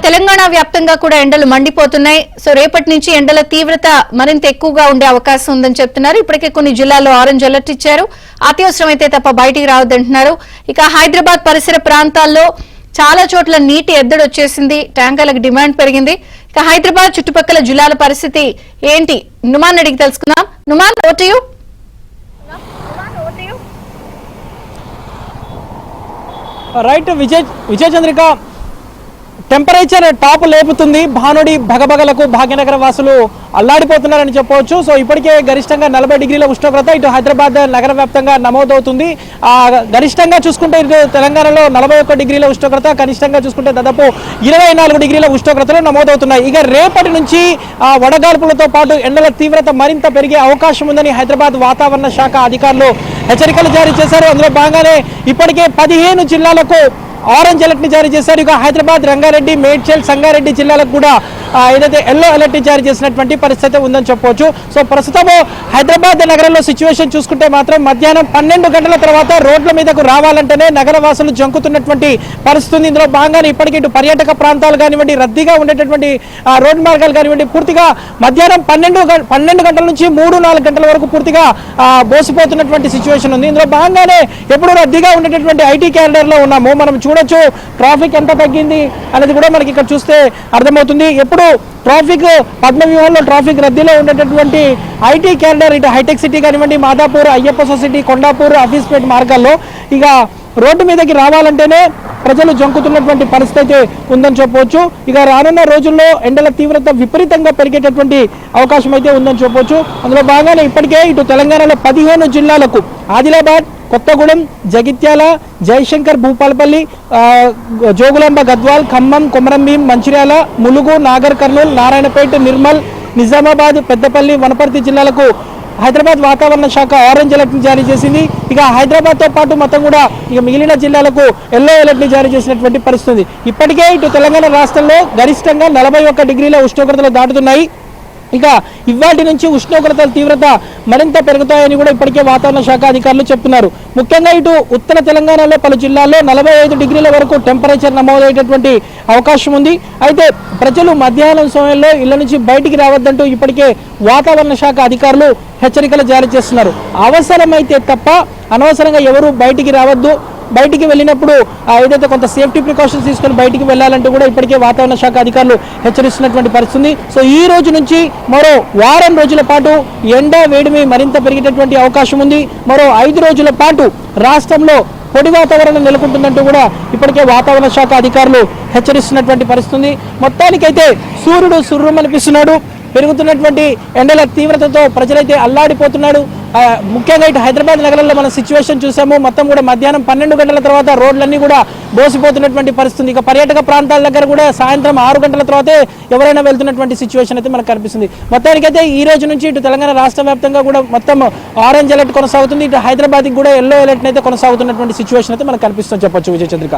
తెలంగాణ వ్యాప్తంగా కూడా ఎండలు మండిపోతున్నాయి. సో రేపటి నుంచి ఎండల తీవ్రత మరింత ఎక్కువగా ఉండే అవకాశం ఉందని చెప్తున్నారు. ఇప్పటికే కొన్ని జిల్లాల్లో ఆరెంజ్ అలర్ట్ ఇచ్చారు. అత్యవసరమైతే తప్ప బయటికి రావద్దంటున్నారు. ఇక హైదరాబాద్ పరిసర ప్రాంతాల్లో చాలా చోట్ల నీటి ఎద్దడి వచ్చేసింది. ట్యాంకర్లకు డిమాండ్ పెరిగింది. ఇక హైదరాబాద్ చుట్టుపక్కల జిల్లాల పరిస్థితి ఏంటి నుమాన్ అడిగి తెలుసుకుందాం. Numan, over to you. Right Vijaya Chandrika, temperature top లేపుతుంది. భానుడి భగభగలకు భాగ్యనగర వాసులు అల్లాడిపోతున్నారని చెప్పవచ్చు. సో ఇప్పటికే గరిష్టంగా 40 డిగ్రీల ఉష్ణోగ్రత ఇటు హైదరాబాద్ నగర వ్యాప్తంగా నమోదవుతుంది. గరిష్టంగా చూసుకుంటే ఇటు తెలంగాణలో 41 డిగ్రీల ఉష్ణోగ్రత, కనిష్టంగా చూసుకుంటే దాదాపు 24 డిగ్రీల ఉష్ణోగ్రతలు నమోదవుతున్నాయి. ఇక రేపటి నుంచి వడగాల్పులతో పాటు ఎండల తీవ్రత మరింత పెరిగే అవకాశం ఉందని హైదరాబాద్ వాతావరణ శాఖ అధికారులు హెచ్చరికలు జారీ చేశారు. అందులో భాగంగానే ఇప్పటికే 15 జిల్లాలకు ఆరెంజ్ అలర్ట్ ని జారీ చేశారు. ఇక హైదరాబాద్, రంగారెడ్డి, మేడ్చల్, సంగారెడ్డి జిల్లాలకు కూడా ఏదైతే ఎల్లో అలర్ట్ ని జారీ చేసినటువంటి పరిస్థితి ఉందని చెప్పవచ్చు. సో ప్రస్తుతం హైదరాబాద్ నగరంలో సిచ్యువేషన్ చూసుకుంటే మాత్రం మధ్యాహ్నం 12 గంటల తర్వాత రోడ్ల మీదకు రావాలంటేనే నగరవాసులు జంకుతున్నటువంటి పరిస్థితి. ఇందులో భాగంగానే ఇప్పటికీ ఇటు పర్యాటక ప్రాంతాలు కానివ్వండి, రద్దీగా ఉండేటటువంటి రోడ్ మార్గాలు కానివ్వండి, పూర్తిగా మధ్యాహ్నం 12 గంటల నుంచి 3-4 గంటల వరకు పూర్తిగా బోసిపోతున్నటువంటి సిచ్యువేషన్ ఉంది. ఇందులో భాగంగానే ఎప్పుడు రద్దీగా ఉండేటటువంటి ఐటీ క్యారిడార్ లో ఉన్నాము. మనం చూడొచ్చు ట్రాఫిక్ ఎంత తగ్గింది అనేది కూడా మనకి ఇక్కడ చూస్తే అర్థమవుతుంది. ఎప్పుడు ట్రాఫిక్ పద్మవ్యూహంలో ట్రాఫిక్ రద్దీలో ఉండేటటువంటి ఐటీ క్యారిడార్ ఇటు హైటెక్ సిటీ కానివ్వండి, మాదాపూర్, అయ్యప్ప సొసైటీ, కొండాపూర్, ఆఫీస్పేట్ మార్గాల్లో ఇక రోడ్డు మీదకి రావాలంటేనే ప్రజలు జంకుతున్నటువంటి పరిస్థితి అయితే ఉందని చెప్పవచ్చు. ఇక రానున్న రోజుల్లో ఎండల తీవ్రత విపరీతంగా పెరిగేటటువంటి అవకాశం అయితే ఉందని చెప్పవచ్చు. అందులో భాగంగానే ఇప్పటికే ఇటు తెలంగాణలో 15 జిల్లాలకు ఆదిలాబాద్, కొత్తగూడెం, జగిత్యాల, జయశంకర్, భూపాలపల్లి, జోగులాంబ, గద్వాల్, ఖమ్మం, కొమరంభీం, మంచిర్యాల, ములుగు, నాగర్ కర్నూల్, నారాయణపేట, నిర్మల్, నిజామాబాద్, పెద్దపల్లి, వనపర్తి జిల్లాలకు హైదరాబాద్ వాతావరణ శాఖ ఆరెంజ్ అలర్ట్ ని జారీ చేసింది. ఇక హైదరాబాద్ తో పాటు మొత్తం కూడా ఇక మిగిలిన జిల్లాలకు ఎల్లో అలర్ట్ ని జారీ చేసినటువంటి పరిస్థితి. ఇప్పటికే ఇటు తెలంగాణ రాష్ట్రంలో గరిష్టంగా 41 డిగ్రీల ఉష్ణోగ్రతలు దాటుతున్నాయి. ఇక ఇవాటి నుంచి ఉష్ణోగ్రతల తీవ్రత మరింత పెరుగుతాయని కూడా ఇప్పటికే వాతావరణ శాఖ అధికారులు చెప్తున్నారు. ముఖ్యంగా ఇటు ఉత్తర తెలంగాణలో పలు జిల్లాల్లో 45 డిగ్రీల వరకు టెంపరేచర్ నమోదయ్యేటటువంటి అవకాశం ఉంది. అయితే ప్రజలు మధ్యాహ్నం సమయంలో ఇళ్ల నుంచి బయటికి రావద్దంటూ ఇప్పటికే వాతావరణ శాఖ అధికారులు హెచ్చరికలు జారీ చేస్తున్నారు. అవసరమైతే తప్ప అనవసరంగా ఎవరు బయటికి రావద్దు, బయటికి వెళ్ళినప్పుడు ఏదైతే కొంత సేఫ్టీ ప్రికాషన్స్ తీసుకొని బయటికి వెళ్ళాలంటూ కూడా ఇప్పటికే వాతావరణ శాఖ అధికారులు హెచ్చరిస్తున్నటువంటి పరిస్థితి. సో ఈ రోజు నుంచి మరో వారం రోజుల పాటు ఎండ వేడిమి మరింత పెరిగేటటువంటి అవకాశం ఉంది. మరో 5 రోజుల పాటు రాష్ట్రంలో పొడి వాతావరణం నెలకొంటుందంటూ కూడా ఇప్పటికే వాతావరణ శాఖ అధికారులు హెచ్చరిస్తున్నటువంటి పరిస్థితి. మొత్తానికైతే సూర్యుడు సుర్రుమనిపిస్తున్నాడు. పెరుగుతున్నటువంటి ఎండల తీవ్రతతో ప్రజలైతే అల్లాడిపోతున్నాడు. ముఖ్యంగా ఇటు హైదరాబాద్ నగరంలో మన సిచ్యువేషన్ చూసాము. మొత్తం కూడా మధ్యాహ్నం 12 గంటల తర్వాత రోడ్లన్నీ కూడా బోసిపోతున్నటువంటి పరిస్థితి. ఇక పర్యాటక ప్రాంతాల దగ్గర కూడా సాయంత్రం 6 గంటల తర్వాతే ఎవరైనా వెళ్తున్నటువంటి సిచ్యువేషన్ అయితే మనకు కనిపిస్తుంది. మొత్తానికైతే ఈ రోజు నుంచి ఇటు తెలంగాణ రాష్ట్ర వ్యాప్తంగా కూడా మొత్తం ఆరెంజ్ అలర్ట్ కొనసాగుతుంది. ఇటు హైదరాబాద్కి కూడా ఎల్లో అలర్ట్ అయితే కొనసాగుతున్నటువంటి సిచ్యువేషన్ అయితే మనకు కనిపిస్తుంది చెప్పొచ్చు విజయ చంద్రిక.